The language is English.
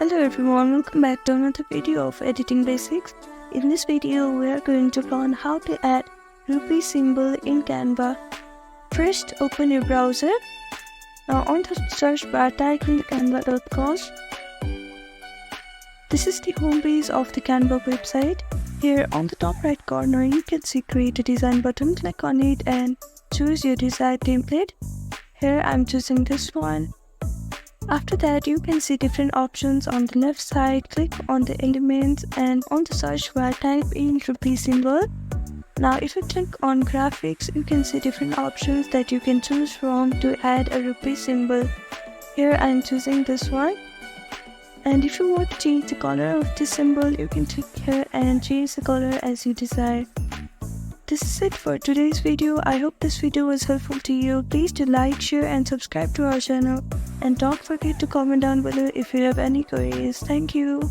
Hello everyone, welcome back to another video of Editing Basics. In this video, we are going to learn how to add rupee symbol in Canva. First, open your browser. Now on the search bar, type in canva.com. This is the home page of the Canva website. Here on the top right corner, you can see Create a Design button. Click on it and choose your desired template. Here I'm choosing this one. After that, you can see different options on the left side. Click on the elements and on the search bar, type in rupee symbol. Now if you click on graphics, you can see different options that you can choose from to add a rupee symbol. Here I am choosing this one. And if you want to change the color of this symbol, you can click here and change the color as you desire. This is it for today's video. I hope this video was helpful to you. Please do like, share and subscribe to our channel. And don't forget to comment down below if you have any queries. Thank you.